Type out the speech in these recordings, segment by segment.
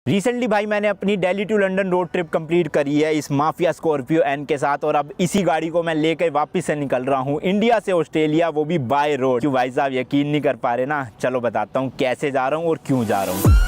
Recently भाई मैंने अपनी Delhi to London road trip complete करी है इस माफिया स्कॉर्पियो एन के साथ। और अब इसी गाड़ी को मैं लेकर वापस से निकल रहा हूँ इंडिया से ऑस्ट्रेलिया, वो भी बाय रोड। क्यों भाई साहब यकीन नहीं कर पा रहे ना? चलो बताता हूँ कैसे जा रहा हूँ और क्यों जा रहा हूँ।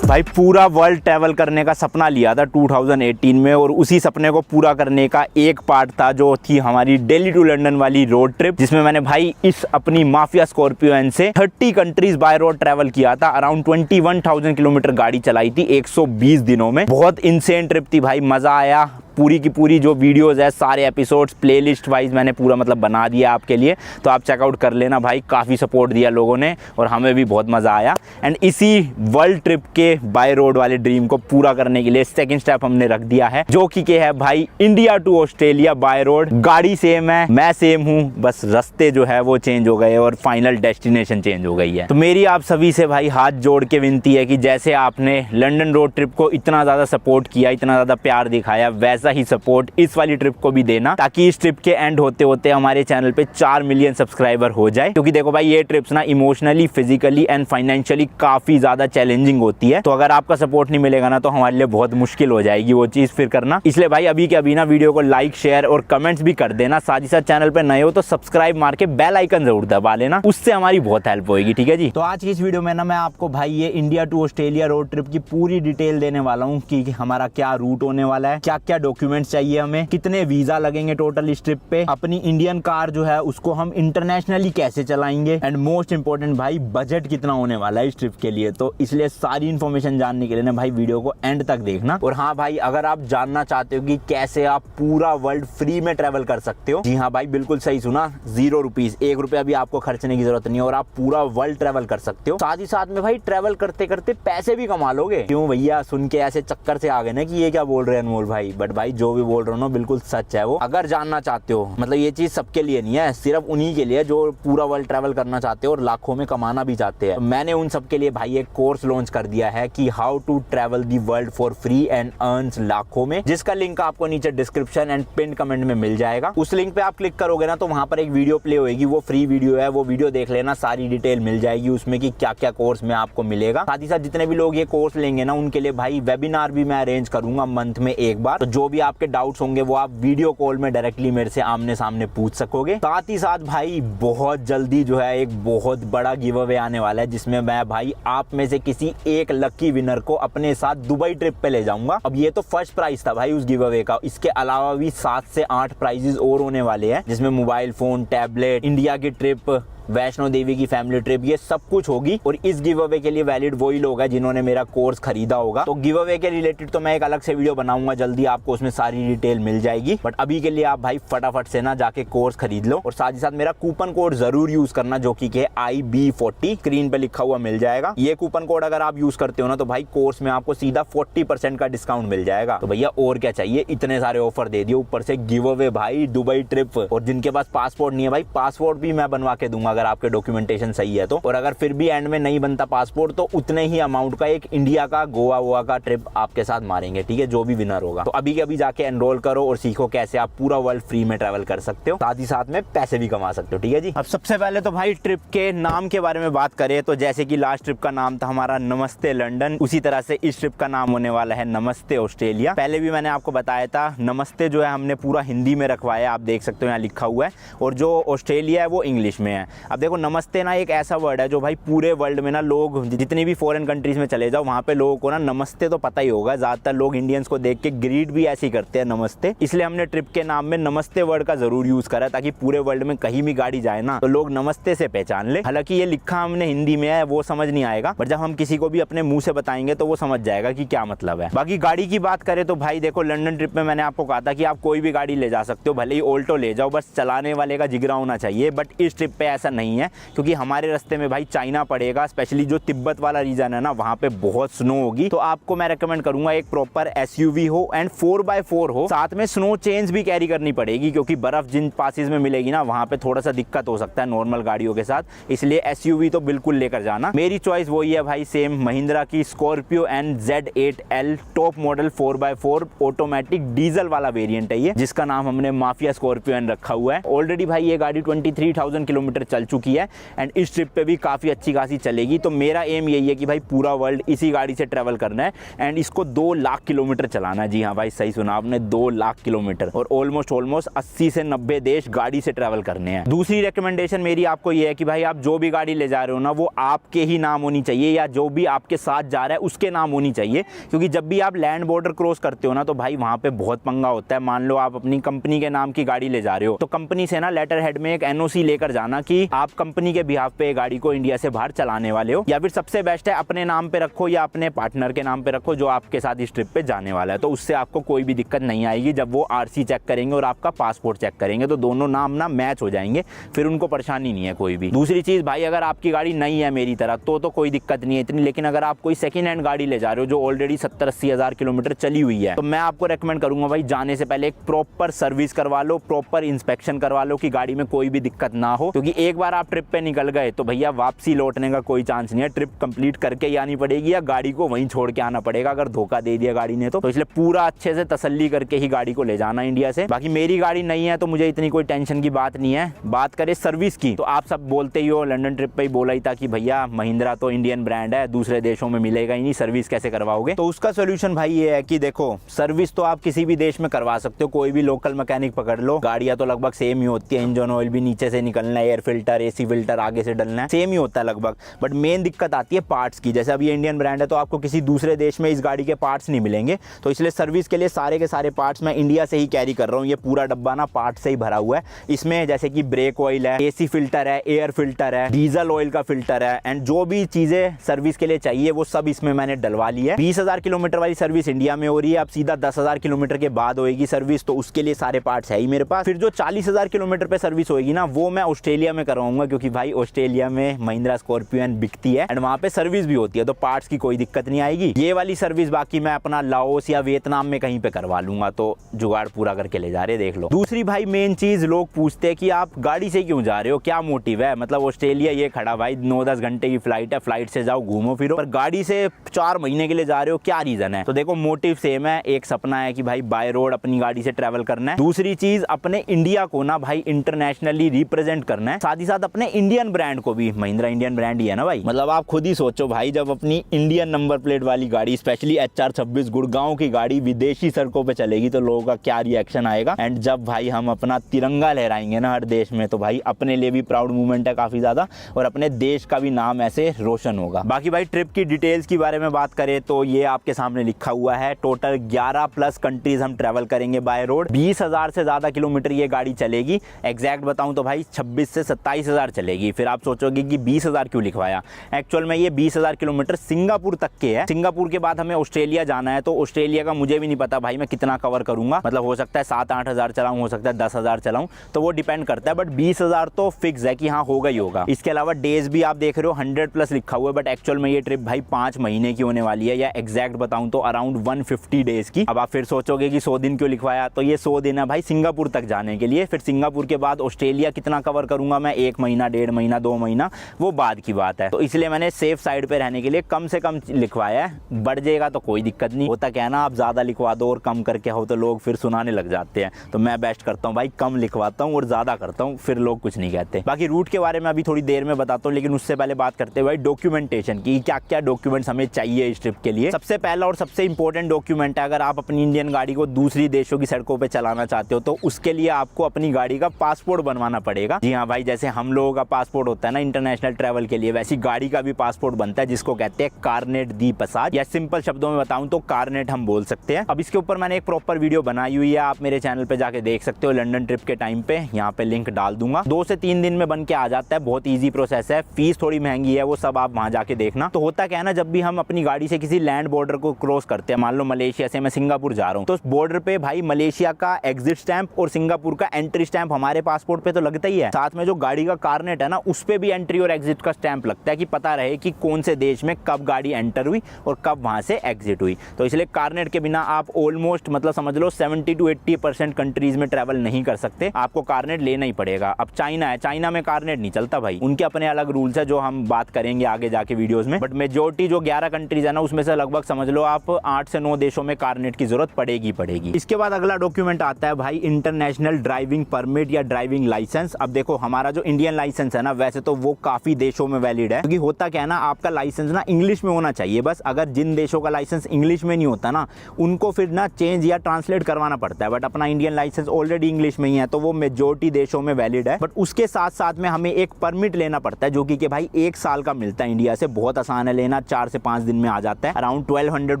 भाई पूरा वर्ल्ड ट्रैवल करने का सपना लिया था 2018 में, और उसी सपने को पूरा करने का एक पार्ट था जो थी हमारी दिल्ली टू लंदन वाली रोड ट्रिप, जिसमें मैंने भाई इस अपनी माफिया स्कॉर्पियो एन से 30 कंट्रीज बाय रोड ट्रैवल किया था। अराउंड 21,000 किलोमीटर गाड़ी चलाई थी 120 दिनों में। बहुत इनसेन ट्रिप थी भाई, मजा आया। पूरी की पूरी जो वीडियोस है, सारे एपिसोड्स प्लेलिस्ट वाइज मैंने पूरा बना दिया आपके लिए, तो आप चेकआउट कर लेना भाई। काफ़ी सपोर्ट दिया लोगों ने और हमें भी बहुत मज़ा आया। एंड इसी वर्ल्ड ट्रिप के बाय रोड वाले ड्रीम को पूरा करने के लिए सेकंड स्टेप हमने रख दिया है, जो कि है भाई India to Australia by road. गाड़ी सेम है, मैं सेम हूँ, बस रास्ते जो है वो चेंज हो गए और फाइनल डेस्टिनेशन चेंज हो गई है। तो मेरी आप सभी से भाई हाथ जोड़ के विनती है कि जैसे आपने लंदन रोड ट्रिप को इतना ज़्यादा सपोर्ट किया, इतना ज़्यादा प्यार दिखाया, वैसा ही सपोर्ट इस वाली ट्रिप को भी देना, ताकि इस ट्रिप के एंड होते होते हमारे चैनल पे 4 मिलियन सब्सक्राइबर हो जाए। क्योंकि देखो भाई ये ट्रिप्स ना इमोशनली, फिजिकली एंड फाइनेंशियली काफी ज्यादा चैलेंजिंग होती है। तो अगर आपका सपोर्ट नहीं मिलेगा ना तो हमारे लिए बहुत मुश्किल हो जाएगी वो चीज फिर करना। इसलिए भाई अभी के अभी ना वीडियो को लाइक, शेयर और कमेंट्स भी कर देना। साथ ही साथ चैनल पे नए हो तो सब्सक्राइब मार के बेल आइकन जरूर दबा लेना, उससे हमारी बहुत हेल्प होगी। ठीक है जी। तो आज की इस वीडियो में ना मैं आपको भाई ये India to Australia road trip की पूरी डिटेल देने वाला हूँ कि हमारा क्या रूट होने वाला है, क्या क्या डॉक्यूमेंट्स चाहिए हमें, कितने वीजा लगेंगे टोटल इस ट्रिप पे, अपनी इंडियन कार जो है उसको हम इंटरनेशनली कैसे चलाएंगे, एंड मोस्ट इंपोर्टेंट भाई बजट कितना होने वाला है इस ट्रिप के लिए। तो इसलिए सारी इन्फॉर्मेशन जानने के लिए ना भाई वीडियो को एंड तक देखना। और हाँ भाई, अगर आप जानना चाहते हो कि कैसे आप पूरा वर्ल्ड फ्री में ट्रेवल कर सकते हो, जी हाँ भाई बिल्कुल सही सुना, 0 रुपीज, 1 रुपया भी आपको खर्चने की जरूरत नहीं है और आप पूरा वर्ल्ड ट्रेवल कर सकते हो। साथ ही साथ में भाई ट्रेवल करते करते पैसे भी कमा लोगे। क्यों भैया, सुन के ऐसे चक्कर से आ गए ना कि ये क्या बोल रहे हैं अनमोल भाई, बट भाई जो भी बोल रहा हूँ ना बिल्कुल सच है वो। अगर जानना चाहते हो, मतलब ये चीज सबके लिए नहीं है, सिर्फ उन्हीं के लिए जो पूरा वर्ल्ड ट्रैवल करना चाहते हो और लाखों में कमाना भी चाहते हैं। मैंने उन सबके लिए भाई एक कोर्स लॉन्च कर दिया है कि how to travel the world for free and earns लाखों में, जिसका लिंक आपको नीचे डिस्क्रिप्शन एंड पिन कमेंट में मिल जाएगा। उस लिंक पे आप क्लिक करोगे ना तो वहां पर एक वीडियो प्ले होगी, वो फ्री वीडियो है, वो वीडियो देख लेना, सारी डिटेल मिल जाएगी उसमें कि क्या क्या कोर्स में आपको मिलेगा। साथ ही साथ जितने भी लोग ये कोर्स लेंगे ना उनके लिए भाई वेबिनार भी मैं अरेंज करूंगा मंथ में एक बार। तो जो भी आपके डाउट्स होंगे वो आप वीडियो कॉल में डायरेक्टली मेरे से आमने सामने पूछ सकोगे। साथ ही साथ भाई बहुत जल्दी जो है एक बहुत बड़ा गिव अवे आने वाला है, जिसमें मैं भाई आप में से किसी एक लकी विनर को अपने साथ दुबई ट्रिप पे ले जाऊंगा। अब ये तो फर्स्ट प्राइज था भाई उस गिव अवे का, इसके अलावा भी 7 से 8 प्राइजेस और होने वाले हैं, जिसमें मोबाइल फोन, टैबलेट, इंडिया की ट्रिप, वैष्णो देवी की फैमिली ट्रिप, ये सब कुछ होगी। और इस गिव अवे के लिए वैलिड वही लोग हैं जिन्होंने मेरा कोर्स खरीदा होगा। तो गिव अवे के रिलेटेड तो मैं एक अलग से वीडियो बनाऊंगा जल्दी, आपको उसमें सारी डिटेल मिल जाएगी। बट अभी के लिए आप भाई फटाफट से ना जाके कोर्स खरीद लो, और साथ ही साथ मेरा कूपन कोड जरूर यूज करना, जो कि IB40 स्क्रीन पे लिखा हुआ मिल जाएगा। ये कूपन कोड अगर आप यूज करते हो ना तो भाई कोर्स में आपको सीधा 40% का डिस्काउंट मिल जाएगा। तो भैया और क्या चाहिए, इतने सारे ऑफर दे दिए, ऊपर से गिव अवे भाई दुबई ट्रिप। और जिनके पास पासपोर्ट नहीं है भाई, पासपोर्ट भी मैं बनवा के दूंगा अगर आपके डॉक्यूमेंटेशन सही है तो। और अगर फिर भी एंड में नहीं बनता पासपोर्ट तो उतने ही अमाउंट का एक इंडिया का गोवा का ट्रिप आपके साथ मारेंगे, ठीक है, जो भी विनर होगा। तो अभी के अभी जाके एनरोल करो और सीखो कैसे आप पूरा वर्ल्ड फ्री में ट्रैवल कर सकते हो, साथ ही साथ में पैसे भी कमा सकते हो। ठीक है जी। अब सबसे पहले तो भाई ट्रिप के नाम के बारे में बात करें तो जैसे कि लास्ट ट्रिप का नाम था हमारा नमस्ते लंदन, उसी तरह से इस ट्रिप का नाम होने वाला है नमस्ते ऑस्ट्रेलिया। पहले भी मैंने आपको बताया था, नमस्ते जो है हमने पूरा हिंदी में रखवाया, आप देख सकते हो यहाँ लिखा हुआ है, और जो ऑस्ट्रेलिया है वो इंग्लिश में है। अब देखो नमस्ते ना एक ऐसा वर्ड है जो भाई पूरे वर्ल्ड में ना लोग जितनी भी फॉरेन कंट्रीज में चले जाओ वहाँ पे लोगों को ना नमस्ते तो पता ही होगा। ज्यादातर लोग इंडियंस को देख के ग्रीट भी ऐसे ही करते हैं नमस्ते, इसलिए हमने ट्रिप के नाम में नमस्ते वर्ड का जरूर यूज करा ताकि पूरे वर्ल्ड में कहीं भी गाड़ी जाए ना तो लोग नमस्ते से पहचान ले। हालांकि ये लिखा हमने हिंदी में है, वो समझ नहीं आएगा, पर जब हम किसी को भी अपने मुंह से बताएंगे तो वो समझ जाएगा कि क्या मतलब है। बाकी गाड़ी की बात करें तो भाई देखो लंदन ट्रिप में मैंने आपको कहा था कि आप कोई भी गाड़ी ले जा सकते हो, भले ही ऑल्टो ले जाओ, बस चलाने वाले का जिगरा होना चाहिए। बट इस ट्रिप पे ऐसा नहीं है, क्योंकि हमारे रास्ते में भाई चाइना पड़ेगा, स्पेशली जो तिब्बत वाला रीजन है ना, वहाँ पे बहुत स्नो होगी। तो आपको मैं रेकमेंड करूंगा एक प्रॉपर SUV हो एंड 4x4 हो, साथ में स्नो चेंज भी कैरी करनी पड़ेगी, क्योंकि बर्फ जिन पासेस में मिलेगी ना, वहाँ पे थोड़ा सा दिक्कत हो सकता है नॉर्मल गाड़ियों के साथ, इसलिए SUV तो बिल्कुल लेकर जाना। मेरी चॉइस वही है भाई, सेम महिंद्रा की Scorpio and Z8L top model 4x4 automatic diesel वाला वेरिएंट है ये, जिसका नाम हमने माफिया स्कॉर्पियो एन रखा हुआ है। ऑलरेडी भाई ये गाड़ी 23,000 किलोमीटर चल चुकी है एंड इस ट्रिप पे भी काफी अच्छी खासी चलेगी। तो मेरा एम यही है कि भाई पूरा वर्ल्ड इसी गाड़ी से ट्रेवल करना है एंड इसको 2 लाख किलोमीटर चलाना है। जी हाँ भाई, सही सुना आपने, 2 लाख किलोमीटर, और ऑलमोस्ट 80 से 90 देश गाड़ी से ट्रेवल करने हैं। दूसरी रिकमेंडेशन मेरी आपको ये है कि भाई आप जो भी गाड़ी ले जा रहे हो ना, वो आपके ही नाम होनी चाहिए, या जो भी आपके साथ जा रहा है उसके नाम होनी चाहिए, क्योंकि जब भी आप लैंड बॉर्डर क्रॉस करते हो ना, तो भाई वहाँ पे बहुत पंगा होता है। मान लो आप अपनी कंपनी के नाम की गाड़ी ले जा रहे हो, तो कंपनी से ना लेटर हेड में एक NOC लेकर जाना कि आप कंपनी के बिहाफ पे गाड़ी को इंडिया से बाहर चलाने वाले हो, या फिर सबसे बेस्ट है अपने नाम पे रखो या अपने पार्टनर के नाम पे रखो जो आपके साथ इस ट्रिप पे जाने वाला है। तो उससे आपको कोई भी दिक्कत नहीं आएगी। जब वो RC चेक करेंगे और आपका पासपोर्ट चेक करेंगे, तो दोनों नाम ना मैच हो जाएंगे, फिर उनको परेशानी नहीं है कोई भी। दूसरी चीज भाई, अगर आपकी गाड़ी नहीं है मेरी तरह तो कोई दिक्कत नहीं है इतनी, लेकिन अगर आप कोई सेकंड हैंड गाड़ी ले जा रहे हो जो ऑलरेडी 70-80 हज़ार किलोमीटर चली हुई है, तो मैं आपको रेकमेंड करूंगा भाई जाने से पहले एक प्रॉपर सर्विस करवा लो, प्रॉपर इंस्पेक्शन करवा लो कि गाड़ी में कोई भी दिक्कत ना हो, क्योंकि एक बार आप ट्रिप पे निकल गए तो भैया वापसी लौटने का कोई चांस नहीं है। ट्रिप कंप्लीट करके ही आनी पड़ेगी या गाड़ी को वहीं छोड़ के आना पड़ेगा अगर धोखा दे दिया गाड़ी ने तो इसलिए पूरा अच्छे से तसल्ली करके ही गाड़ी को ले जाना इंडिया से। बाकी मेरी गाड़ी नहीं है तो मुझे इतनी कोई टेंशन की बात नहीं है। बात करें सर्विस की, तो आप सब बोलते ही हो, लंदन ट्रिप पे ही बोला ही था कि भैया महिंद्रा तो इंडियन ब्रांड है, दूसरे देशों में मिलेगा ही नहीं, सर्विस कैसे करवाओगे। तो उसका सोल्यूशन भाई ये है कि देखो, सर्विस तो आप किसी भी देश में करवा सकते हो, कोई भी लोकल मैकेनिक पकड़ लो, गाड़ियां तो लगभग सेम ही होती है, इंजन ऑयल भी नीचे से निकलना है, एयर फिल्टर AC फिल्टर आगे से डलना है, सेम ही होता है लगभग। बट मेन दिक्कत आती है पार्ट्स की। जैसे अब ये इंडियन ब्रांड है तो आपको किसी दूसरे देश में इस गाड़ी के पार्ट्स नहीं मिलेंगे, तो इसलिए सर्विस के लिए सारे के सारे पार्ट्स मैं इंडिया से ही कैरी कर रहा हूँ। ये पूरा डब्बा ना पार्ट से ही भरा हुआ है। इसमें जैसे कि ब्रेक ऑयल है, AC फिल्टर है, एयर फिल्टर है, डीजल ऑयल का फिल्टर है, एंड जो भी चीजें सर्विस के लिए चाहिए वो सब इसमें मैंने डलवा ली है। 20,000 किलोमीटर वाली सर्विस इंडिया में हो रही है, अब सीधा 10,000 किलोमीटर के बाद होएगी सर्विस, तो उसके लिए सारे पार्ट्स है ही मेरे पास। फिर जो 40,000 किलोमीटर पे सर्विस होएगी ना, वो मैं ऑस्ट्रेलिया में करवाऊंगा, क्योंकि भाई ऑस्ट्रेलिया में महिंद्रा स्कॉर्पियो एन बिकती है एंड वहां पे सर्विस भी होती है, तो पार्ट्स की कोई दिक्कत नहीं आएगी। ये वाली सर्विस बाकी मैं अपना लाओस या वियतनाम में कहीं पे करवा लूंगा, तो जुगाड़ पूरा करके ले जा रहे, देख लो। दूसरी भाई मेन चीज, लोग पूछते हैं कि आप गाड़ी से क्यों जा रहे हो, क्या मोटिव है, मतलब ऑस्ट्रेलिया ये खड़ा भाई 9-10 घंटे की फ्लाइट है, फ्लाइट से जाओ घूमो फिरो, पर गाड़ी से 4 महीने के लिए जा रहे हो, क्या रीजन है। तो देखो मोटिव सेम है, एक सपना है कि भाई बाय रोड अपनी गाड़ी से ट्रैवल करना है, दूसरी चीज अपने इंडिया को ना भाई इंटरनेशनली रिप्रेजेंट करना है, साथ ही साथ अपने इंडियन ब्रांड को भी, महिंद्रा इंडियन ब्रांड ही है ना भाई। मतलब आप खुद ही सोचो भाई, जब अपनी इंडियन नंबर प्लेट वाली गाड़ी, स्पेशली HR26 गुड़गांव की गाड़ी विदेशी सड़कों पे चलेगी तो लोगों का क्या रिएक्शन आएगा। एंड जब भाई हम अपना तिरंगा लहराएंगे ना हर देश में, तो भाई अपने लिए भी प्राउड मूवमेंट है काफी ज्यादा, और अपने देश का भी नाम ऐसे रोशन होगा। बाकी भाई ट्रिप की डिटेल्स की बारे में बात करें तो ये आपके सामने लिखा हुआ है, टोटल 11+ कंट्रीज हम ट्रैवल करेंगे बाय रोड, 20,000 से ज्यादा किलोमीटर ये गाड़ी चलेगी। एग्जैक्ट बताऊं तो भाई 26 से 27,000 चलेगी। फिर आप सोचोगे कि 20,000 क्यों लिखवाया, एक्चुअल में ये 20,000 किलोमीटर सिंगापुर तक के है। सिंगापुर के बाद हमें ऑस्ट्रेलिया जाना है, तो ऑस्ट्रेलिया का मुझे भी नहीं पता भाई मैं कितना कवर करूंगा, मतलब हो सकता है 7-8 हज़ार चलाऊं, हो सकता है 10,000 चलाऊं, तो वो डिपेंड करता है, बट 20,000 तो फिक्स है कि हाँ होगा ही होगा। इसके अलावा डेज भी आप देख रहे हो 100+ लिखा हुआ है, बट एक्चुअल में ये ट्रिप भाई 5 महीने की होने वाली है, या एग्जैक्ट बताऊं तो अराउंड 150 डेज की। अब आप फिर सोचोगे कि 100 दिन क्यों लिखवाया, तो ये 100 दिन है भाई सिंगापुर तक जाने के लिए। फिर सिंगापुर के बाद ऑस्ट्रेलिया कितना कवर करूंगा मैं, 1 महीना, 1.5 महीना, 2 महीना, वो बाद की बात है। तो इसलिए मैंने सेफ साइड पे रहने के लिए कम से कम लिखवाया है। बढ़ जाएगा तो कोई दिक्कत नहीं होता, क्या है ना, आप ज्यादा लिखवा दो और कम करके हो तो लोग फिर सुनाने लग जाते हैं, तो मैं बेस्ट करता हूँ भाई कम लिखवाता हूँ और ज्यादा करता हूँ, फिर लोग कुछ नहीं कहते। बाकी रूट के बारे में अभी थोड़ी देर में बताता हूँ, लेकिन उससे पहले बात करते हैं भाई डॉक्यूमेंटेशन की, क्या क्या डॉक्यूमेंट्स हमें चाहिए इस ट्रिप के लिए। सबसे पहला और सबसे इंपॉर्टेंट डॉक्यूमेंट है, अगर आप अपनी इंडियन गाड़ी को दूसरी देशों की सड़कों पर चलाना चाहते हो तो उसके लिए आपको अपनी गाड़ी का पासपोर्ट बनवाना पड़ेगा। जी हाँ भाई, जैसे हम लोगों का पासपोर्ट होता है ना इंटरनेशनल ट्रैवल के लिए, वैसी गाड़ी का भी पासपोर्ट बनता है, जिसको कहते हैं कारनेट दी पसाज, या सिंपल शब्दों में बताऊं तो कारनेट हम बोल सकते हैं। अब इसके ऊपर मैंने एक प्रॉपर वीडियो बनाई हुई है, आप मेरे चैनल पे जाके देख सकते हो लंदन ट्रिप के टाइम पे, यहाँ पे लिंक डाल दूंगा। 2 से 3 दिन में बन के आ जाता है, बहुत ईजी प्रोसेस है, फीस थोड़ी महंगी है, वो सब आप वहाँ जाके देखना। तो होता क्या है ना, जब भी हम अपनी गाड़ी से किसी लैंड बॉर्डर को क्रॉस करते हैं, मान लो मलेशिया से मैं सिंगापुर जा रहा हूँ, तो उस बॉर्डर पे भाई मलेशिया का एग्जिट स्टैंप और सिंगापुर का एंट्री स्टैंप हमारे पासपोर्ट पे तो लगता ही है, साथ में जो गाड़ी गाड़ी का कार्नेट है ना, उस पे भी एंट्री और एग्जिट का स्टैंप लगता है कि पता रहे कि कौन से देश में कब गाड़ी एंटर हुई और कब वहां से एग्जिट हुई। तो इसलिए कार्नेट के बिना आप ऑलमोस्ट मतलब समझ लो 70 to 80% कंट्रीज में ट्रैवल नहीं कर सकते, आपको कार्नेट लेना ही पड़ेगा। अब चाइना है, चाइना में कार्नेट नहीं चलता भाई, उनके अपने अलग रूल्स है जो हम बात करेंगे आगे जाके वीडियोस में। बट मेजोरिटी जो 11 कंट्रीज है ना, उसमें से लगभग समझ लो आप 8 से 9 देशों में कार्नेट की जरूरत पड़ेगी। इसके बाद अगला डॉक्यूमेंट आता है भाई इंटरनेशनल ड्राइविंग परमिट या ड्राइविंग लाइसेंस। अब देखो हमारा जो इंडियन लाइसेंस है ना, वैसे तो वो काफी देशों में वैलिड है, क्योंकि होता क्या है ना, आपका लाइसेंस ना इंग्लिश में होना चाहिए बस। अगर जिन देशों का लाइसेंस इंग्लिश में नहीं होता ना, उनको फिर ना चेंज या ट्रांसलेट करवाना पड़ता है। बट अपना इंडियन लाइसेंस ऑलरेडी इंग्लिश में ही है, तो वो मेजोरिटी देशों में वैलिड है। बट उसके साथ साथ में हमें एक परमिट लेना पड़ता है, जो कि भाई 1 साल का मिलता है इंडिया से। बहुत आसान है लेना, 4 से 5 दिन में आ जाता है। अराउंड 1200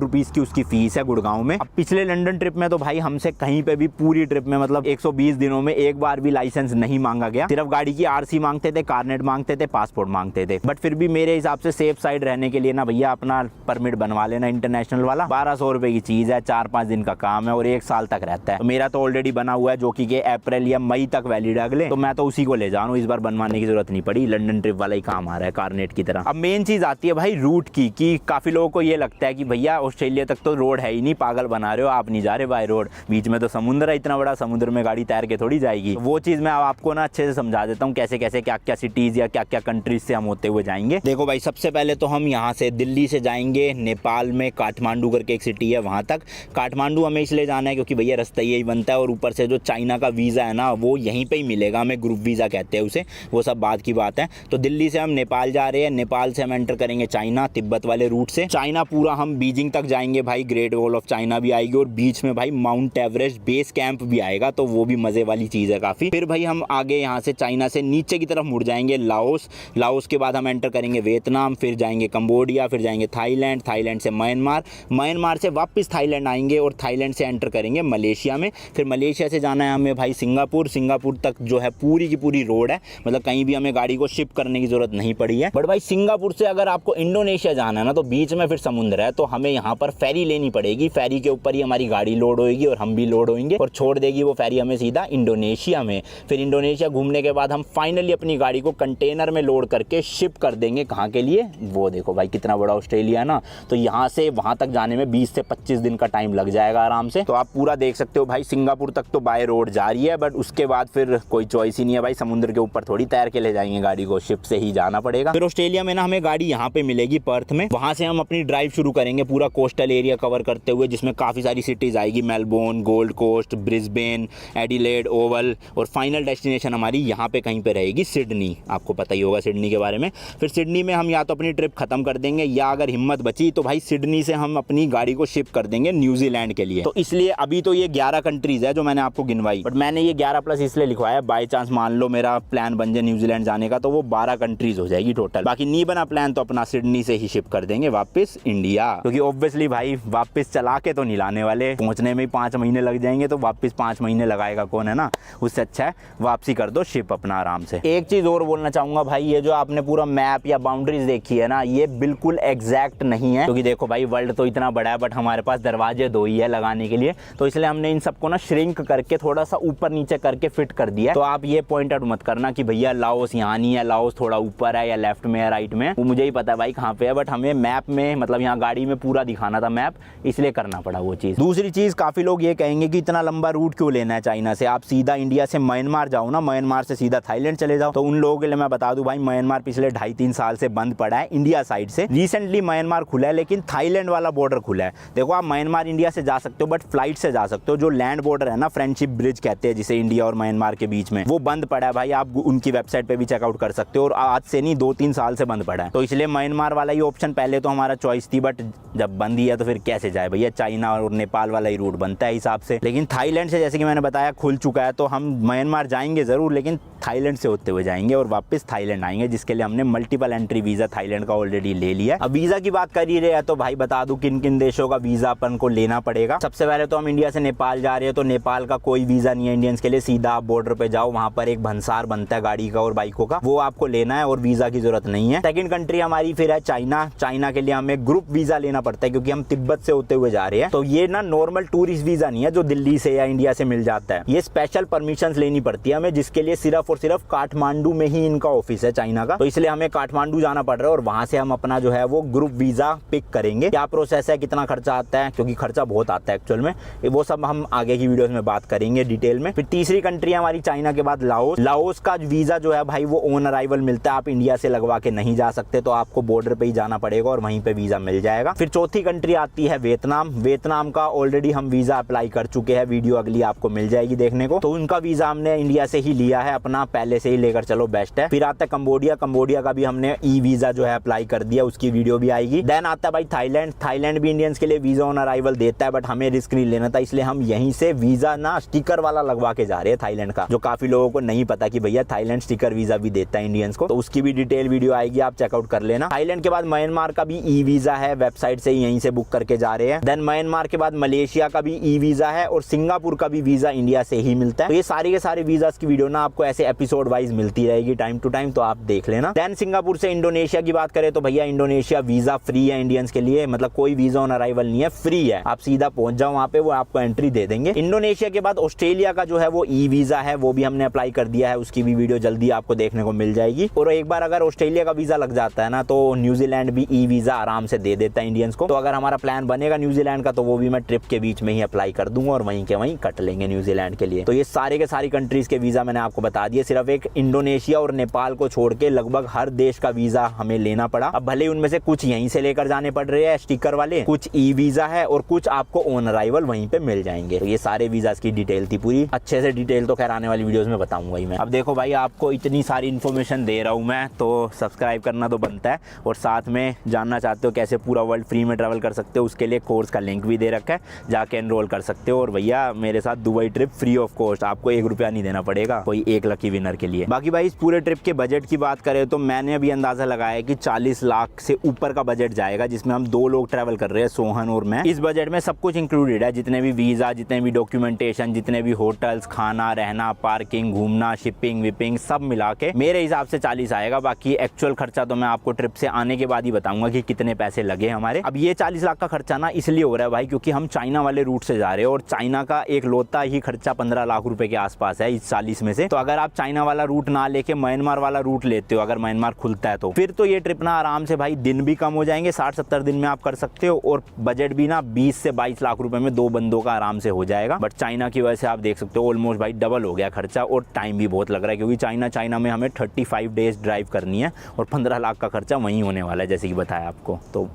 रुपीज की उसकी फीस है गुड़गांव में। अब पिछले लंदन ट्रिप में तो भाई हमसे कहीं पे भी पूरी ट्रिप में मतलब 120 दिनों में एक बार भी लाइसेंस नहीं मांगा गया। सिर्फ गाड़ी की आरसी मांगते थे, कार्नेट मांगते थे, पासपोर्ट मांगते थे। बट फिर भी मेरे हिसाब से सेफ साइड रहने के लिए ना भैया अपना परमिट बनवा लेना इंटरनेशनल वाला। 1200 रुपए की चीज है, 4-5 दिन का काम है और 1 साल तक रहता है। तो मेरा तो ऑलरेडी बना हुआ है, जो कि अप्रैल या मई तक वैलिड है अगले, तो मैं तो उसी को ले जा रहा हूँ। इस बार बनवाने की जरूरत नहीं पड़ी, लंदन ट्रिप वाला ही काम आ रहा है कार्नेट की तरह। अब मेन चीज आती है भाई रूट की, कि काफी लोगों को ये लगता है कि भैया ऑस्ट्रेलिया तक तो रोड है ही नहीं, पागल बना रहे हो, आप नहीं जा रहे बाय रोड, बीच में तो समुद्र है, इतना बड़ा समुद्र में गाड़ी तैर के थोड़ी जाएगी। वो चीज मैं आपको ना अच्छे से समझा देता हूँ, कैसे कैसे क्या क्या सिटीज या क्या क्या कंट्रीज से हम होते हुए जाएंगे। देखो भाई, सबसे पहले तो हम यहाँ से दिल्ली से जाएंगे नेपाल में काठमांडू करके एक सिटी है वहां तक। काठमांडू हमें इसलिए जाना है क्योंकि भैया रास्ता यही बनता है, और ऊपर से जो चाइना का वीजा है ना, वो यहीं पे ही मिलेगा हमें, ग्रुप वीजा कहते हैं उसे, वो सब बात की बात है। तो दिल्ली से हम नेपाल जा रहे हैं, नेपाल से हम एंटर करेंगे चाइना, तिब्बत वाले रूट से। चाइना पूरा हम बीजिंग तक जाएंगे भाई, ग्रेट वॉल ऑफ चाइना भी आएगी, और बीच में भाई माउंट एवरेस्ट बेस कैंप भी आएगा, तो वो भी मजे वाली चीज है काफी। फिर भाई हम आगे यहाँ से चाइना से नीचे की तरफ मुड़ जाएंगे लाओस। लाओस के बाद हम एंटर करेंगे वियतनाम, फिर जाएंगे कंबोडिया, फिर जाएंगे थाईलैंड, थाईलैंड से म्यांमार, म्यांमार से वापस थाईलैंड आएंगे, और थाईलैंड से एंटर करेंगे मलेशिया में। फिर मलेशिया से जाना है हमें भाई सिंगापुर। सिंगापुर तक जो है पूरी की पूरी रोड है, मतलब कहीं भी हमें गाड़ी को शिप करने की जरूरत नहीं पड़ी है। बट भाई सिंगापुर से अगर आपको इंडोनेशिया जाना है ना, तो बीच में फिर समुद्र है, तो हमें यहाँ पर फेरी लेनी पड़ेगी। फेरी के ऊपर ही हमारी गाड़ी लोड होगी और हम भी लोड होंगे, और छोड़ देगी वो फेरी हमें सीधा इंडोनेशिया में। फिर इंडोनेशिया घूमने के बाद हम फाइनली अपनी गाड़ी को कंटेनर में लोड करके शिप कर देंगे। कहाँ के लिए? वो देखो भाई कितना बड़ा ऑस्ट्रेलिया है ना, तो यहाँ से वहां तक जाने में 20 से 25 दिन का टाइम लग जाएगा आराम से। तो आप पूरा देख सकते हो भाई, सिंगापुर तक तो बाय रोड जा रही है, बट उसके बाद फिर कोई चॉइस ही नहीं है भाई, समुद्र के ऊपर थोड़ी तैर के ले जाएंगे गाड़ी को, शिप से ही जाना पड़ेगा। फिर ऑस्ट्रेलिया में ना हमें गाड़ी यहाँ पे मिलेगी पर्थ में, वहां से हम अपनी ड्राइव शुरू करेंगे पूरा कोस्टल एरिया कवर करते हुए, जिसमें काफी सारी सिटीज आएगी, Melbourne, Gold Coast, Brisbane, Adelaide, Oval, और फाइनल डेस्टिनेशन हमारी यहाँ पे कहीं पे रहेगी सिडनी। आपको पता ही होगा सिडनी के बारे में। फिर सिडनी में हम या तो अपनी ट्रिप खत्म कर देंगे, या अगर हिम्मत बची तो भाई सिडनी से हम अपनी गाड़ी को शिप कर देंगे न्यूजीलैंड के लिए। तो इसलिए अभी तो ये 11 कंट्रीज है जो मैंने आपको गिनवाई, बट मैंने ये 11+ इसलिए लिखवाया, बाई चांस मान लो मेरा प्लान बन जाए न्यूजीलैंड जाने का, तो वो 12 कंट्रीज हो जाएगी टोटल। बाकी नहीं बना प्लान तो अपना सिडनी से ही शिप कर देंगे वापस इंडिया, क्योंकि ऑब्वियसली भाई वापस चला के तो नहीं लाने वाले, पहुंचने में ही 5 महीने लग जाएंगे, तो वापस 5 महीने लगाएगा कौन, है ना। उससे अच्छा है वापसी कर दो शिप अपना आराम से। एक चीज और बोलना चाहूंगा भाई, ये जो आपने पूरा मैप या बाउंड्रीज देखी है ना, ये बिल्कुल एग्जैक्ट नहीं है, क्योंकि देखो भाई वर्ल्ड तो इतना बड़ा है, बट हमारे पास दरवाजे 2 ही है लगाने के लिए, तो इसलिए हमने इन सबको ना श्रिंक करके थोड़ा सा ऊपर नीचे करके फिट कर दिया। तो आप ये पॉइंट आउट मत करना कि भैया लाओस यहाँ नहीं है, लाओस थोड़ा ऊपर है या लेफ्ट में है राइट में, वो मुझे ही पता है भाई कहाँ पे है, बट हमें मैप में मतलब यहाँ गाड़ी में पूरा दिखाना था मैप, इसलिए करना पड़ा वो चीज। दूसरी चीज, काफी लोग ये कहेंगे कि इतना लंबा रूट क्यों लेना है चाइना से, आप सीधा इंडिया से म्यांमार जाओ ना, म्यांमार से सीधा थाईलैंड चले जाओ। तो उन लोगों के लिए मैं बता दूं भाई, म्यांमार पिछले 2.5-3 साल से बंद पड़ा है इंडिया साइड से। रिसेंटली म्यांमार खुला है, लेकिन थाईलैंड वाला बॉर्डर खुला है। देखो आप म्यांमार इंडिया से जा सकते हो, बट फ्लाइट से जा सकते हो। जो लैंड बॉर्डर है ना, फ्रेंडशिप ब्रिज कहते हैं जिसे इंडिया और म्यांमार के बीच में, वो बंद पड़ा है भाई। आप उनकी वेबसाइट पे भी चेकआउट कर सकते हो, और आज से नहीं 2-3 साल से बंद पड़ा है। तो इसलिए म्यांमार वाला ही ऑप्शन पहले तो हमारा चॉइस थी, बट जब बंद ही है तो फिर कैसे जाए भैया, चाइना और नेपाल वाला ही रूट बनता है हिसाब से। लेकिन थाईलैंड से जैसे कि मैंने बताया खुल चुका है, तो हम म्यांमार जाएंगे जरूर, लेकिन थाईलैंड से होते हुए जाएंगे और वापस थाईलैंड आएंगे, जिसके लिए हमने मल्टीपल एंट्री वीजा थाईलैंड का ऑलरेडी ले लिया। अब वीजा की बात कर ही रहे हैं, तो भाई बता दूं किन किन देशों का वीजा अपन को लेना पड़ेगा। सबसे पहले तो हम इंडिया से नेपाल जा रहे हैं, तो नेपाल का कोई वीजा नहीं है इंडियंस के लिए, सीधा आप बॉर्डर पे जाओ, वहां पर एक भंसार बनता है गाड़ी का और बाइकों का, वो आपको लेना है और वीजा की जरूरत नहीं है। सेकंड कंट्री हमारी फिर है चाइना। चाइना के लिए हमें ग्रुप वीजा लेना पड़ता है, क्योंकि हम तिब्बत से होते हुए जा रहे हैं। तो ये ना नॉर्मल टूरिस्ट वीजा नहीं है जो दिल्ली से या इंडिया से मिल जाता है, ये स्पेशल परमिशन लेनी पड़ती है हमें, जिसके लिए सिर्फ और सिर्फ काठमांडू में ही इनका ऑफिस है चाइना का, तो इसलिए हमें काठमांडू जाना पड़ रहा है और वहां से हम अपना जो है वो ग्रुप वीजा पिक करेंगे। क्या प्रोसेस है, कितना खर्चा आता है, क्योंकि खर्चा बहुत आता है एक्चुअल में, वो सब हम आगे की वीडियोस में बात करेंगे डिटेल में। फिर तीसरी कंट्री है हमारी चाइना के बाद लाओस। लाओस का वीजा जो है भाई वो ऑन अराइवल मिलता है, आप इंडिया से लगवा के नहीं जा सकते, तो आपको बॉर्डर पे ही जाना पड़ेगा और वहीं पे वीजा मिल जाएगा। फिर चौथी कंट्री आती है वियतनाम। वियतनाम का ऑलरेडी हम वीजा अप्लाई कर चुके हैं, वीडियो अगली आपको मिल जाएगी देखने को, तो उनका वीजा हमने इंडिया से ही लिया है अपना, पहले से ही लेकर चलो बेस्ट है। फिर आता है कंबोडिया। कंबोडिया का भी हमने ई वीजा जो है अप्लाई कर दिया, उसकी वीडियो भी आएगी। देन आता है भाई थाईलैंड। थाईलैंड भी इंडियंस के लिए वीजा ऑन अराइवल देता है, बट हमें रिस्क नहीं लेना था, इसलिए हम यहीं से वीजा ना स्टिकर वाला लगवा के जा रहे हैं थाईलैंड का, जो काफी लोगों को नहीं पता कि भैया थाईलैंड स्टिकर वीजा भी देता है इंडियंस को, तो उसकी भी डिटेल वीडियो आएगी, आप चेकआउट कर लेना। थाईलैंड के बाद म्यांमार का भी ई वीजा है, वेबसाइट से यहीं से बुक करके जा रहे हैं। देन म्यांमार के बाद मलेशिया का भी ई वीजा है और सिंगापुर का भी वीजा इंडिया से ही मिलता है। तो ये सारे के सारे वीजास की वीडियो ना आपको ऐसे एपिसोड वाइज मिलती रहेगी टाइम टू टाइम, तो आप देख लेना। देन सिंगापुर से इंडोनेशिया की बात करें तो भैया इंडोनेशिया वीजा फ्री है इंडियंस के लिए, मतलब कोई वीजा ऑन अराइवल नहीं है, फ्री है, आप सीधा पहुंच जाओ वहां पे, वो आपको एंट्री दे देंगे। इंडोनेशिया के बाद ऑस्ट्रेलिया का जो है वो ई वीजा है, वो भी हमने अप्लाई कर दिया है, उसकी भी वीडियो जल्दी आपको देखने को मिल जाएगी। और एक बार अगर ऑस्ट्रेलिया का वीजा लग जाता है ना, तो न्यूजीलैंड भी ई वीजा आराम से दे देता है इंडियंस को, तो अगर हमारा प्लान बनेगा न्यूजीलैंड का तो वो भी मैं ट्रिप के बीच में ही अप्लाई कर दूंगा और वहीं के वहीं कट लेंगे न्यूजीलैंड के लिए। तो ये सारे के सारी कंट्रीज के वीजा मैंने आपको बता दिए, सिर्फ एक इंडोनेशिया और नेपाल को छोड़ के लगभग हर देश का वीजा हमें लेना पड़ा। अब भले उनमें से कुछ यहीं से लेकर जाने पड़ रहे हैं स्टिकर वाले, कुछ ई वीजा है और कुछ आपको ऑन अराइवल वहीं पे मिल जाएंगे। तो ये सारे वीजा की डिटेल थी पूरी, अच्छे से डिटेल तो खैर आने वाली वीडियोस में बताऊंगा ही मैं। अब देखो भाई आपको इतनी सारी इन्फॉर्मेशन दे रहा हूँ मैं, तो सब्सक्राइब करना तो बनता है, और साथ में जानना चाहते हो कैसे पूरा वर्ल्ड फ्री में ट्रैवल कर सकते हो, उसके लिए कोर्स का लिंक भी दे रखा है, जाके एनरोल कर सकते हो। और भैया मेरे साथ Dubai trip free of cost, आपको 1 रुपया नहीं देना पड़ेगा कोई एक लकी विनर के लिए। बाकी भाई इस पूरे ट्रिप के बजट की बात करें तो मैंने अभी अंदाजा लगाया कि 40 लाख से ऊपर का बजट जाएगा, जिसमें हम 2 लोग ट्रैवल कर रहे हैं, सोहन और मैं। इस बजट में सब कुछ इंक्लूडेड है, जितने भी वीजा, जितने भी डॉक्यूमेंटेशन, जितने भी होटल्स, खाना, रहना, पार्किंग, घूमना, शिपिंग विपिंग सब मिला के मेरे हिसाब से 40 आएगा। बाकी एक्चुअल खर्चा तो मैं आपको ट्रिप से आने के बाद ही बताऊंगा कि कितने पैसे लगे हमारे। अब ये 40 लाख का खर्चा ना इसलिए हो रहा है भाई क्योंकि हम चाइना वाले रूट से जा रहे हैं, और चाइना का एक लोता ही खर्चा 15 लाख रुपए के आसपास है इस 40 में से। तो अगर आप चाइना वाला रूट ना लेके म्यांमार वाला रूट लेते हो, अगर म्यांमार खुलता है तो फिर तो ये ट्रिप ना आराम से भाई दिन भी कम हो जाएंगे, 60-70 दिन में आप कर सकते हो, और बजट भी ना 20 से 22 लाख रुपए में 2 बंदों का आराम से हो जाएगा। बट चाइना की वजह से आप देख सकते हो ऑलमोस्ट भाई डबल हो गया खर्चा, और टाइम भी बहुत लग रहा है क्योंकि चाइना में हमें 35 डेज ड्राइव करनी है, और 15 लाख का खर्चा वहीं होने वाला है जैसे कि बताया आपको। तो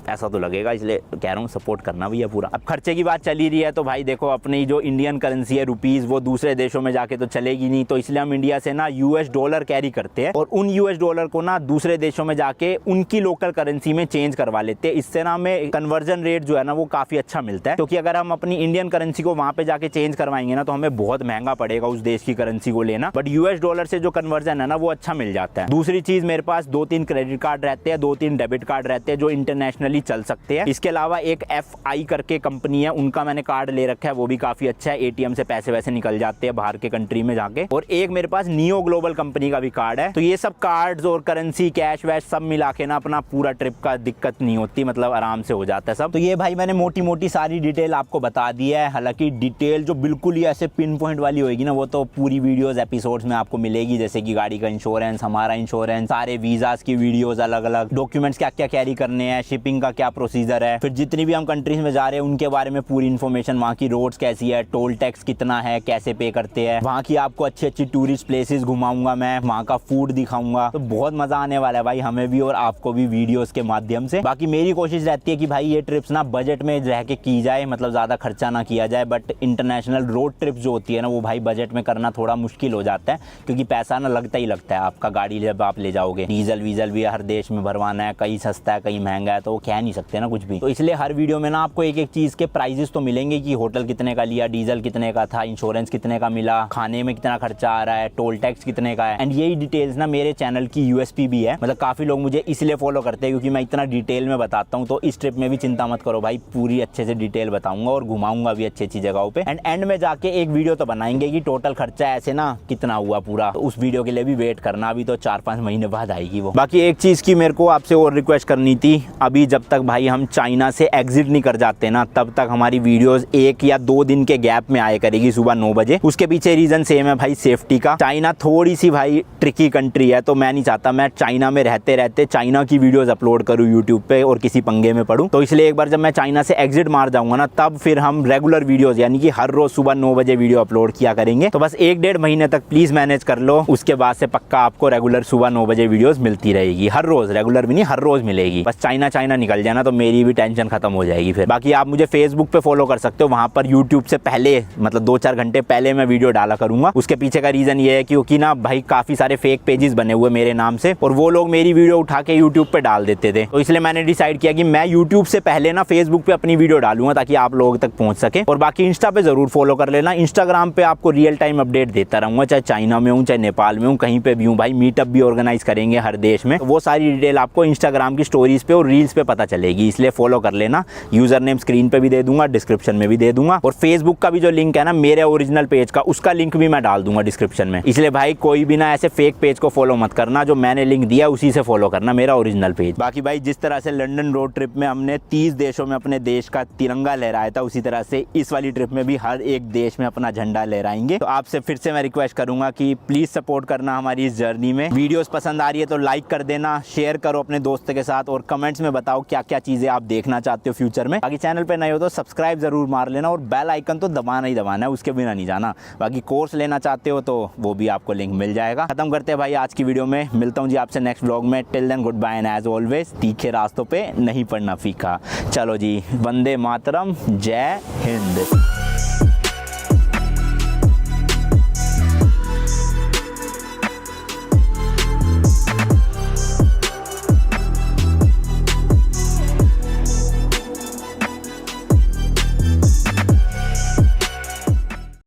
ऐसा तो लगेगा, इसलिए कह रहा हूँ सपोर्ट करना भैया पूरा। अब खर्चे की बात चल ही रही है तो भाई देखो अपनी जो इंडियन करेंसी है रुपीस, वो दूसरे देशों में जाके तो चलेगी नहीं, तो इसलिए हम इंडिया से ना यूएस डॉलर कैरी करते हैं, और उन यूएस डॉलर को ना दूसरे देशों में जाके उनकी लोकल करेंसी में चेंज करवा लेते हैं। इससे ना हमें कन्वर्जन रेट जो है ना वो काफी अच्छा मिलता है, क्योंकि अगर हम अपनी इंडियन करेंसी को वहां पे जाके चेंज करवाएंगे ना तो हमें बहुत महंगा पड़ेगा उस देश की करेंसी को लेना, बट यूएस डॉलर से जो कन्वर्जन है ना वो अच्छा मिल जाता है। दूसरी चीज, मेरे पास 2-3 क्रेडिट कार्ड रहते हैं, 2-3 डेबिट कार्ड रहते हैं जो इंटरनेशनली चल सकते हैं। इसके अलावा एक FI करके कंपनी है, उनका मैंने कार्ड ले रखा है, वो भी काफी अच्छा है, ATM से पैसे वैसे निकल जाते हैं बाहर के कंट्री में जाके। और एक मेरे पास नियो ग्लोबल कंपनी का भी कार्ड है। तो ये सब कार्ड्स और करेंसी, कैश वैश सब मिला के ना अपना पूरा ट्रिप का दिक्कत नहीं होती, मतलब आराम से हो जाता है सब। तो ये भाई मैंने मोटी मोटी सारी डिटेल आपको बता दी है। हालांकि डिटेल जो बिल्कुल ही ऐसे पिन पॉइंट वाली होगी ना वो तो पूरी वीडियोस एपिसोड्स में आपको मिलेगी, जैसे कि गाड़ी का इंश्योरेंस, हमारा इंश्योरेंस, सारे वीजास की वीडियोस, अलग अलग डॉक्यूमेंट्स क्या क्या कैरी करने हैं, शिपिंग का क्या प्रोसीजर है, फिर जितनी भी हम कंट्रीज में जा रहे हैं उनके बारे में पूरी इन्फॉर्मेशन, वहाँ की रोड्स कैसी है, टोल टैक्स कितना है, कैसे पे करते हैं, वहाँ की आपको अच्छी अच्छी टूरिस्ट प्लेसेस घुमाऊंगा मैं, वहाँ का फूड दिखाऊंगा। तो बहुत मजा आने वाला है भाई हमें भी और आपको भी वीडियोस के माध्यम से। बाकी मेरी कोशिश रहती है कि भाई ये ट्रिप्स ना बजट में रह के की जाए, मतलब ज्यादा खर्चा ना किया जाए, बट इंटरनेशनल रोड ट्रिप जो होती है ना वो भाई बजट में करना थोड़ा मुश्किल हो जाता है, क्योंकि पैसा ना लगता ही लगता है आपका। गाड़ी जब आप ले जाओगे, डीजल वीजल भी हर देश में भरवाना है, कहीं सस्ता है कहीं महंगा है, तो वो कह नहीं सकते ना कुछ भी। तो इसलिए हर वीडियो में ना आपको एक एक चीज के प्राइजेस तो मिलेंगे कि होटल कितने का लिया, डीजल कितने का था, इंश्योरेंस कितने का मिला, खाने में कितना खर्चा आ रहा है, टोल टैक्स कितने का है। एंड यही डिटेल्स ना मेरे चैनल की यूएसपी भी है, मतलब काफी लोग मुझे इसलिए फॉलो करते हैं क्योंकि मैं इतना डिटेल में बताता हूँ। तो इस ट्रिप में भी चिंता मत करो भाई, पूरी अच्छे से डिटेल बताऊंगा और घुमाऊंगा भी अच्छी अच्छी जगहों पे। एंड में जाके एक वीडियो तो बनाएंगे कि टोटल खर्चा ऐसे ना कितना हुआ पूरा, तो उस वीडियो के लिए भी वेट करना, अभी तो 4-5 महीने बाद आएगी वो। बाकी एक चीज की मेरे को आपसे और रिक्वेस्ट करनी थी, अभी जब जब तक भाई हम चाइना से एग्जिट नहीं कर जाते ना, तब तक हमारी वीडियोस 1 या 2 दिन के गैप में आया करेगी सुबह 9 बजे। उसके पीछे रीजन सेम है भाई, सेफ्टी का। चाइना थोड़ी सी भाई ट्रिकी कंट्री है, तो मैं नहीं चाहता मैं चाइना में रहते रहते चाइना की वीडियोस अपलोड करूँ यूट्यूब पे और किसी पंगे में पड़ूं। तो इसलिए एक बार जब मैं चाइना से एग्जिट मार जाऊंगा ना, तब फिर हम रेगुलर वीडियोस यानी कि हर रोज सुबह 9 बजे वीडियो अपलोड किया करेंगे। तो बस 1-1.5 महीने तक प्लीज मैनेज कर लो, उसके बाद से पक्का आपको रेगुलर सुबह 9 बजे वीडियोस मिलती रहेगी। हर रोज, रेगुलर भी नहीं, हर रोज मिलेगी। बस चाइना निकल जाना तो मेरी भी टेंशन खत्म हो जाएगी फिर। बाकी आप मुझे फेसबुक पे फॉलो कर सकते हो, वहां पर यूट्यूब से पहले मतलब 2-4 घंटे पहले मैं वीडियो डाला करूंगा। उसके पीछे का रीजन ये है क्योंकि ना भाई काफी सारे फेक पेजेस बने हुए मेरे नाम से, और वो लोग मेरी वीडियो उठा के यूट्यूब पे डाल देते थे। तो इसलिए मैंने डिसाइड किया कि मैं यूट्यूब से पहले ना फेसबुक पे अपनी वीडियो डालूंगा ताकि आप लोगों तक पहुंच सके। और बाकी इंस्टा पे जरूर फॉलो कर लेना। इंस्टाग्राम पे आपको रियल टाइम अपडेट देता रहूंगा, चाहे चाइना में हूँ, चाहे नेपाल में हूँ, कहीं पे भी हूँ भाई। मीटअप भी ऑर्गेनाइज करेंगे हर देश में, तो वो सारी डिटेल आपको इंस्टाग्राम की स्टोरीज पे और रील्स पे पता चलेगी, इसलिए फॉलो कर लेना। यूजर नेम स्क्रीन पे भी दे दूंगा, डिस्क्रिप्शन में भी दे दूंगा, और फेसबुक का भी जो लिंक है ना मेरे ओरिजिनल पेज का, उसका लिंक भी मैं डाल दूंगा डिस्क्रिप्शन में। इसलिए भाई कोई भी ना ऐसे फेक पेज को फॉलो मत करना, जो मैंने लिंक दिया उसी से फॉलो करना मेरा ओरिजिनल पेज। बाकी भाई जिस तरह से लंदन रोड ट्रिप में हमने 30 देशों में अपने देश का तिरंगा लहराया था, उसी तरह से इस वाली ट्रिप में भी हर एक देश में अपना झंडा लहराएंगे। तो आपसे फिर से मैं रिक्वेस्ट करूंगा कि प्लीज सपोर्ट करना हमारी इस जर्नी में। वीडियोस पसंद आ रही है तो लाइक कर देना, शेयर करो अपने दोस्तों के साथ, और कमेंट्स में बताओ क्या क्या चीजें आप देखना चाहते हो फ्यूचर में। बाकी चैनल पे नए हो तो सब्सक्राइब जरूर मार लेना, और बेल आइकन तो दबाना ही दबाना है, उसके बिना नहीं जाना। बाकी कोर्स लेना चाहते हो तो वो भी आपको लिंक मिल जाएगा। खत्म करते हैं भाई आज की वीडियो में, मिलता हूँ जी आपसे नेक्स्ट व्लॉग में। Till then goodbye and as always, तीखे रास्तों पे नहीं पड़ना फीका। चलो जी, वंदे मातरम, जय हिंद।